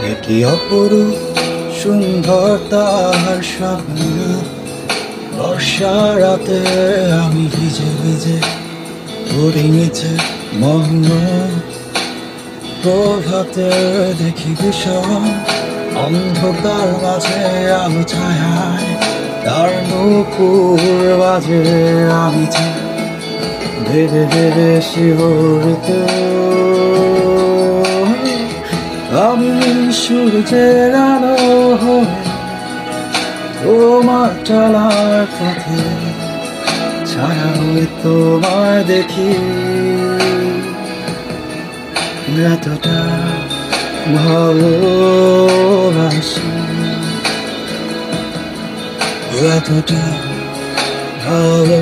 একই অপরূপ সুন্দর তার স্বপ্ন। বর্ষা রাতে আমি ভিজে ভিজে ঘুরি নিচে মগ্ন। প্রভাতে দেখি বিষম অন্ধকার মাঝে আলো ছায়ায় তার নূপুর বাজে। আমি যে ধীরে ধীরে শিহরিত, আমি সূর্যের আলো হয়ে তোমার চলার পথে ছায়া হয়ে তোমায় দেখি। এতটা ভালোবাসি, এতটা ভালো